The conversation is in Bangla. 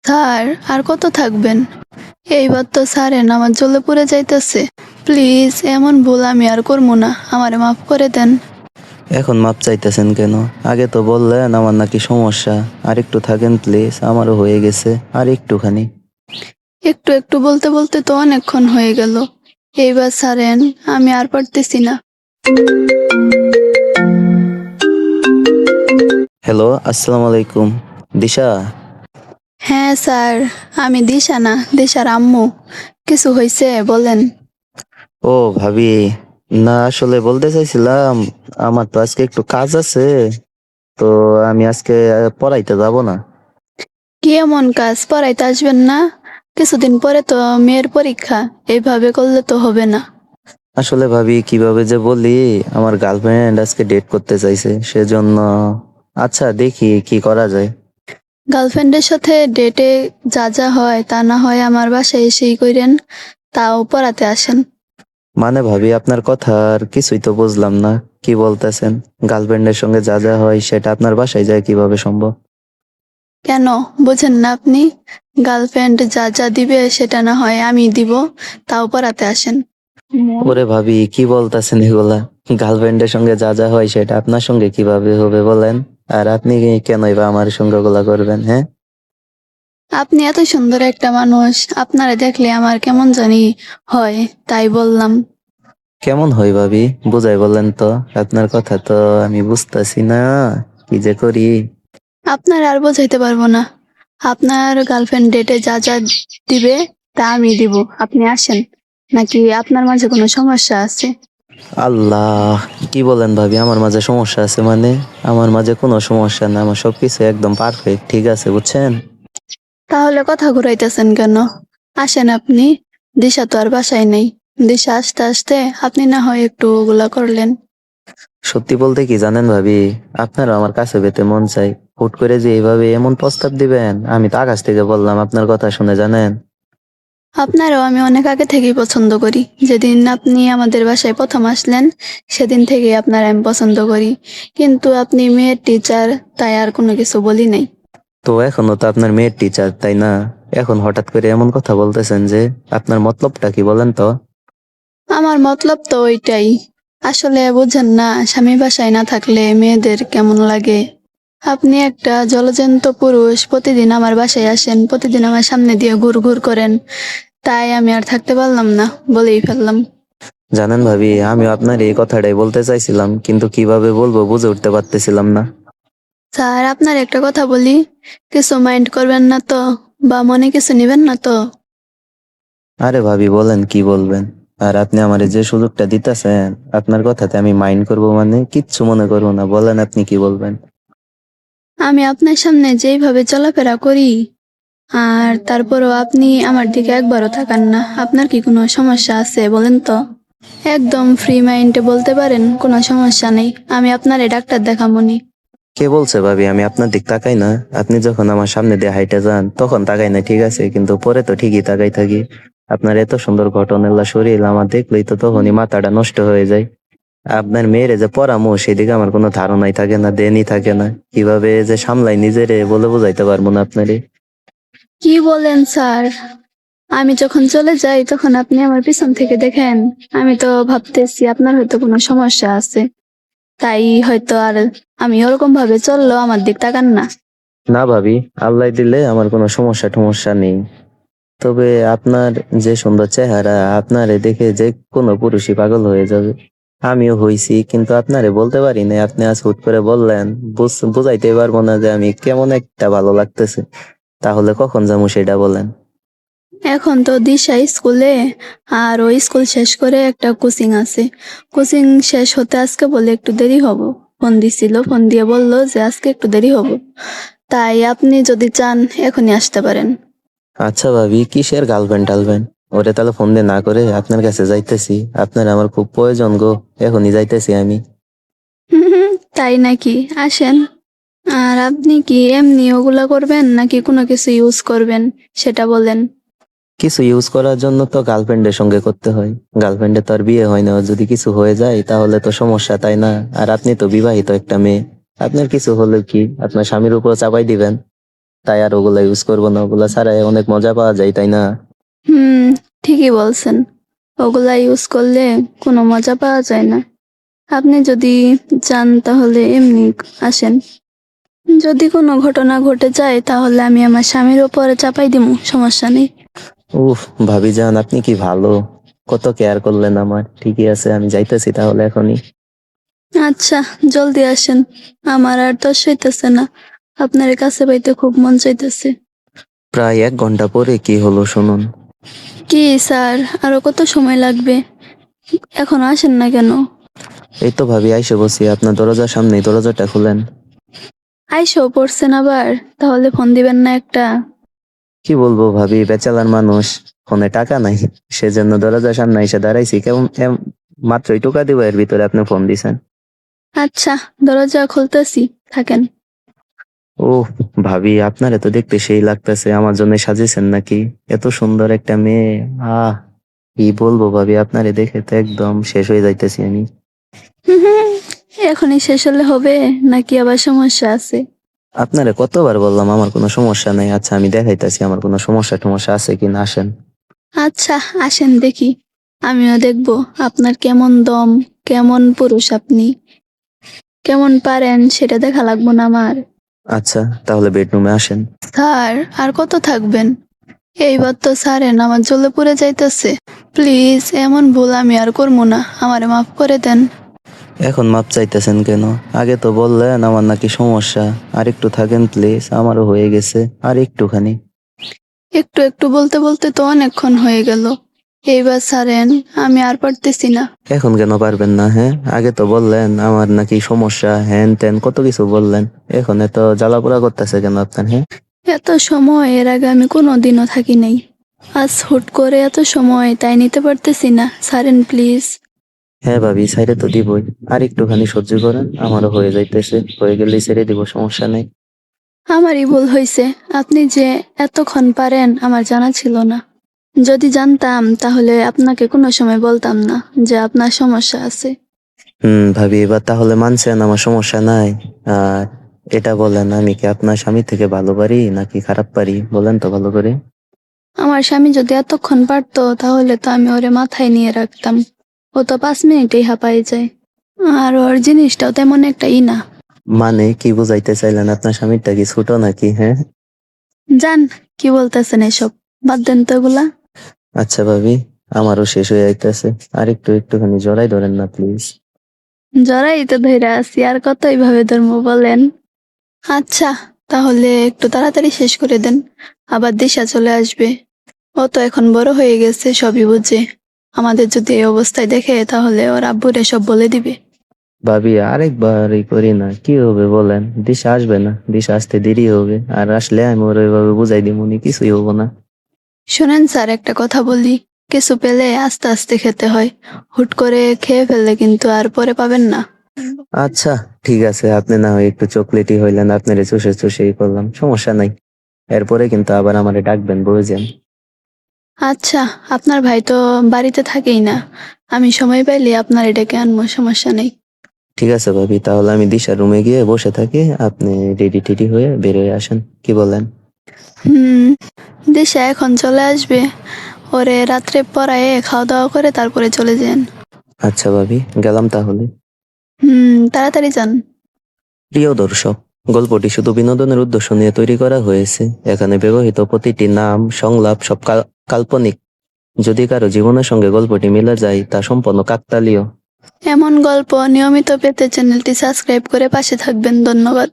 স্যার, আর কত থাকবেন? এইবার তো স্যারের নামাজ জ্বলে পুড়ে যাইতেছে। প্লিজ, এমন ভুল আমি আর করবো না, আমারে মাফ করে দেন। এখন মাপ চাইতেছেন কেন? আগে তো বললেন আমার নাকি সমস্যা। আর একটু থাকেন প্লিজ, আমারও হয়ে গেছে আর একটুখানি। একটু একটু বলতে বলতে তো অনেকক্ষণ হয়ে গেল। এইবার ছাড়েন, আমি আর পারতেছি না। হ্যালো, আসসালামু আলাইকুম। দিশা? হ্যাঁ স্যার, আমি দিশা না, দিশার আম্মু। কিছু হয়েছে বলেন। ও ভাবি, না আসলে বলতে চাইছিলাম আমার তো আজকে একটু কাজ আছে, তো আমি আজকে পড়াইতে যাব না। কি এমন কাজ? পড়াইতে আসবেন না? কিছুদিন পরে তো মেয়ের পরীক্ষা, এইভাবে করলে তো হবে না। আসলে ভাবি কিভাবে যে বলি, আমার গার্লফ্রেন্ড আজকে ডেট করতে চাইছে, সেজন্য। আচ্ছা দেখি কি করা যায়। গার্লফ্রেন্ডের সাথে ডেটে যা যা হয় তা না হয় আমার বাসায় এসেই কইরেন, তাও পড়াতে আসেন। মানে ভাবি আপনার কথা আর কিছুই তো বুঝলাম না। কি বলতেছেন? গার্লফ্রেন্ডের সঙ্গে যা যা হয় সেটা আপনার বাসায় যায় কিভাবে সম্ভব? কেন বোঝেন না আপনি? গার্লফ্রেন্ড যা যা দিবে সেটা না হয় আমি দিব, তাও পড়াতে আসেন। ওরে ভাবি কি বলতেছেন এগুলা? গার্লফ্রেন্ডের সঙ্গে যা যা হয় সেটা আপনার সঙ্গে কিভাবে হবে বলেন? আর আপনি কেনই বা আমার সঙ্গে ওগুলা করবেন, হ্যাঁ? আপনি এত সুন্দর একটা মানুষ, আপনারা দেখলে আমার কেমন জানি হয়, তাই বললাম। কেমন হয় ভাবি? বুঝাই বলেন তো। আপনার কথা তো আমি বুঝতেছি না, কি যে করি। আপনার আর বোঝাইতে পারবো না। আপনার গার্লফ্রেন্ড ডেটে যা যা দিবে তা আমি দিব, আপনি আসেন। নাকি আপনার মাঝে কোনো সমস্যা আছে? আল্লাহ, কি বলেন ভাবি? আমার মাঝে সমস্যা আছে মানে? আমার মাঝে কোনো সমস্যা না, আমার সবকিছু একদম পারফেক্ট, ঠিক আছে বুঝছেন? তাহলে কথা ঘুরাইতেছেন কেন? আসেন আপনি। দিশা তো আর বাসায় নেই। দিশা আসতে আসতে আপনি না হয় একটু ওগুলা করলেন। সত্যি বলতে কি জানেন ভাবি, আপনারও আমার কাছে পেতে মন চাই। হুট করে যে এইভাবে এমন প্রস্তাব দিবেন, আমি তো আকাশ থেকে বললাম আপনার কথা শুনে, জানেন? আপনারও আমি অনেক আগে থেকেই পছন্দ করি। যেদিন আপনি আমাদের বাসায় প্রথম আসলেন, সেদিন থেকেই আপনার আমি পছন্দ করি। কিন্তু আপনি মেয়ের টিচার, তাই আর কোনো কিছু বলি নাই। তো এখনো তো আপনার মেয়ের টিচার, তাই না? এখন হঠাৎ করে এমন কথা বলতেছেন যে, আপনার মতলবটা কি বলেন তো? আমার মতলব তো ওইটাই। আসলে বুঝেন না, স্বামী বাসায় না থাকলে মেয়েদের কেমন লাগে। আপনি একটা জলজ্যান্ত পুরুষ, প্রতিদিন আমার বাসায় আসেন, প্রতিদিন আমার সামনে দিয়ে ঘুর ঘুর করেন, তাই আমি আর থাকতে পারলাম না, বলেই ফেললাম। জানেন ভাবি, আমিও আপনার এই কথাটাই বলতে চাইছিলাম, কিন্তু কিভাবে বলবো বুঝে উঠতে পারতেছিলাম না। স্যার, আপনার একটা কথা বলি, কিছু মাইন্ড করবেন না তো? বা মনে কিছু নিবেন না তো? আরে ভাবি বলেন, কি বলবেন? আর আপনি আমারে যে সুযোগটা দিতেছেন, আপনার কথাতে আমি মাইন্ড করব মানে কিচ্ছু মনে করবো না, বলেন আপনি কি বলবেন? আমি আপনার সামনে যেইভাবে চলাফেরা করি, আর তারপরও আপনি আমার দিকে একবারও তাকান না। আপনার কি কোনো সমস্যা আছে বলেন তো? একদম ফ্রি মাইন্ডে বলতে পারেন, কোনো সমস্যা নেই, আমি আপনারে ডাক্তার দেখামনি। কে বলছে ভাবি আমি আপনার দিক তাকাই না? আপনি যখন আমার সামনে দিয়ে হাইটে যান তখন তাকাই না, ঠিক আছে, কিন্তু পরে তো ঠিকই তাকাই থাকি। আপনার এত সুন্দর ঘটনাল্লা শরীর আমার দেখলেই তো তখনই মাথাটা নষ্ট হয়ে যায়। আপনার মেয়েরে যে পড়ামো সেদিকে আমার কোনো ধারণাই থাকে না, দেনই থাকে না। কিভাবে যে সামলাই নিজেরে বলে বোঝাইতে পারবো না আপনারে। কি বলেন স্যার? আমি যখন চলে যাই তখন আপনি আমার পিছন থেকে দেখেন। আমি তো ভাবতেছি আপনার হয়তো কোনো সমস্যা আছে, তাই হয়তো আর আমি ওরকম ভাবে চললেও আমার দিক তাকান না। না ভাবি, আল্লাহ দিলে আমার কোনো সমস্যা টমস্যা নেই। তবে আপনার যে সুন্দর চেহারা, আপনারে দেখে যে কোনো পুরুষই পাগল হয়ে যাবে। আমিও হইছি, কিন্তু আপনারে বলতে পারি না, আপনি আজ হুট করে বললেন। বুঝাইতে পারবো না যে আমি কেমন একটা ভালো লাগতেছে। তাহলে কখন যাবো সেটা বলেন। এখন তো দিশা স্কুলে, আর ওই স্কুল শেষ করে একটা কোচিং আছে। কোচিং শেষ হতে আজকে বলে একটু দেরি হবো। ফোন দিছিল, ফোন দিয়ে বললো যে আজকে একটু দেরি হবো। তাই আপনি যদি চান এখনই আসতে পারেন। আচ্ছা ভাবি, কিসের গার্লফ্রেন্ড টালবেন? ওরে তাহলে ফোন দিয়ে না করে আপনার কাছে যাইতেছি, আপনার আমার খুব প্রয়োজন গো। এখনই যাইতেছি আমি। হুম হুম, তাই নাকি? আসেন। আর আপনি কি এমনি ওগুলা করবেন নাকি কোনো কিছু ইউজ করবেন, সেটা বলেন। কিছু ইউজ করার জন্য তো গার্লফ্রেন্ডের সঙ্গে করতে হয়। গার্লফ্রেন্ডের তো আর বিয়ে হয় না, ওর যদি কিছু হয়ে যায় তাহলে তো সমস্যা, তাই না? আর আপনি তো বিবাহিত একটা মেয়ে, আপনার কিছু হলে কি আপনার স্বামীর উপর চাপাই দিবেন? তাই আর ওগুলা ইউজ করবো না, ওগুলা ছাড়াই অনেক মজা পাওয়া যায়, তাই না? হুম, ঠিকই বলছেন। ওগুলা ইউজ করলে কোনো মজা পাওয়া যায় না। আপনি যদি চান তাহলে এমনি আসেন। যদি কোনো ঘটনা ঘটে যায় তাহলে আমি আমার স্বামীর উপরে চাপাই দিমু, সমস্যা নেই। উফ, ভাবি যান আপনি কি ভালো, কত কেয়ার করলেন আমার। ঠিকই আছে, আমি যাইতেছি তাহলে এখনই। আচ্ছা, জলদি আসেন। আমার আর তর সইতেছে না, আপনার কাছে পাইতে খুব মন চাইতেছে। প্রায় 1 ঘন্টা পরে কি হলো শুনুন। কি স্যার, আরো কত সময় লাগবে? এখন আসেন না কেন? এই তো ভাবি আইসে বসি আপনার দরজার সামনে, দরজাটা খুলেন। আইসো পড়ছেন আবার, তাহলে ফোন দিবেন না একটা? কি বলবো ভাবি, বেচালার মানুষ, ফোনে টাকা নাই, সেজন্য দরজার সামনে এসে দাঁড়াইছি। কেমন মাত্রই টোকা দিব, এর ভিতরে আপনি ফোন দিছেন। আচ্ছা, দরজা খুলতেছি, থাকেন। ও ভাবি, আপনারে তো দেখতে সেই লাগতেছে, আমার জন্য সাজিয়েছেন নাকি? এত সুন্দর একটা মেয়ে, আহ কি বলবো ভাবি, আপনারে দেখে তো একদম শেষ হয়ে যাইতেছি আমি। হুম, এখনই শেষ হলে হবে নাকি আবার সমস্যা আছে? আপনারে কতবার বললাম আমার কোনো সমস্যা নেই। আচ্ছা আমি দেখাইতেছি আমার কোনো সমস্যা টমস্যা আছে কিনা, আসেন। আচ্ছা, আসেন দেখি। আমিও দেখবো আপনার কেমন দম, কেমন পুরুষ আপনি, কেমন পারেন সেটা দেখা লাগবো না আমার? আচ্ছা তাহলে বেডরুমে আসেন। স্যার, আর কত থাকবেন? এইবার তো ছাড়েন, আমার জ্বলে পুড়ে যাইতেছে। প্লিজ, এমন ভুল আমি আর করবো না, আমারে মাফ করে দেন। এখন মাপ চাইতেছেন কেন? আগে তো বললেন আমার নাকি সমস্যা। আর একটু থাকেন প্লিজ, আমারও হয়ে গেছে, আর একটুখানি। একটু একটু বলতে বলতে তো অনেকক্ষণ হয়ে গেল। এইবার ছাড়েন, আমি আর পারতেছি না। এখন কেন পারবেন না? হ্যাঁ, আগে তো বললেন আমার নাকি সমস্যা, হ্যান ত্যান কত কিছু বললেন। এখন এত জ্বালাপোড়া করতেছে কেন আপনার? হ্যাঁ এত সময় এর আগে আমি কোনো দিনও থাকি নাই। আজ হুট করে এত সময়, তাই নিতে পারতেছি না, ছাড়েন প্লিজ। হ্যাঁ ভাবি, ছেড়ে তো দিবই, আর একটুখানি সহ্য করেন, আমারও হয়ে যাইতেছে, হয়ে গেলেই ছেড়ে দিব, সমস্যা নেই। আমারই ভুল হয়েছে, আপনি যে এতক্ষণ পারেন আমার জানা ছিল না। যদি জানতাম তাহলে আপনাকে কোনো সময় বলতাম না যে আপনার সমস্যা আছে। ভাবি এবার তাহলে মানছেন আমার সমস্যা নাই? আর এটা বলেন, আমি কি আপনার স্বামী থেকে ভালো পারি নাকি খারাপ পারি, বলেন তো ভালো করে। আমার স্বামী যদি এতক্ষণ পারতো তাহলে তো আমি ওরে মাথায় নিয়ে রাখতাম। ও তো 5 মিনিটেই হাঁপাই যায়। আর ওর জিনিসটাও তেমন একটা না। মানে কি বুঝাইতে চাইলেন? আপনার স্বামীটা কি ছোট নাকি? হ্যাঁ জান, কি বলতেছেন এসব? বাদ দেন তো এগুলা। আচ্ছা ভাবি, আমারও শেষ হয়ে যাইতেছে, আর একটুখানি জড়াই ধরেন না প্লিজ। জরাই তো ধইরা আছি, আর কত এইভাবে ধর্ম বলেন? আচ্ছা, তাহলে একটু তাড়াতাড়ি শেষ করে দেন, আবার দিশা চলে আসবে। ও তো এখন বড় হয়ে গেছে, সবই বুঝে। আমাদের যদি এই অবস্থায় দেখে তাহলে ওর আব্বুরে সব বলে দিবে। ভাবি আরেকবার করি না, কি হবে বলেন? দিশা আসবে না, দিশা আসতে দেরি হবে, আর আসলে আমি ওর ওইভাবে বুঝাই দিব, উনি কিছুই হবো না। শোনেন স্যার, একটা কথা বলি। কিছু পেলে আস্তে আস্তে খেতে হয়, হুট করে খেয়ে ফেললে কিন্তু আর পরে পাবেন না। আচ্ছা ঠিক আছে, আপনি না হয় একটু চকলেটই হইলেন, আপনার চুষে চুষেই করলাম, সমস্যা নাই। এরপরে কিন্তু আবার আমারে ডাকবেন, বুঝছেন? আচ্ছা, আপনার ভাই তো বাড়িতে থাকেই না, আমি সময় পাইলে আপনার এটাকে আনবো, সমস্যা নেই। ঠিক আছে ভাবি, তাহলে আমি দিশার রুমে গিয়ে বসে থাকি, আপনি রেডি টেডি হয়ে বের হয়ে আসেন, কি বলেন? হুম, দিশা এখন চলে আসবে। ওরে রাত্রে পড়ায় খাওয়া দাওয়া করে তারপরে চলে যান। আচ্ছা ভাবি, গেলাম তাহলে। তাড়াতাড়ি যান। প্রিয় দর্শক, গল্পটি শুধু বিনোদনের উদ্দেশ্য নিয়ে তৈরি করা হয়েছে। এখানে ব্যবহৃত প্রতিটি নাম, সংলাপ সব কাল্পনিক। যদি কারো জীবনের সঙ্গে গল্পটি মিলে যায়, তা সম্পূর্ণ কাকতালীয়। এমন গল্প নিয়মিত পেতে চ্যানেলটি সাবস্ক্রাইব করে পাশে থাকবেন, ধন্যবাদ।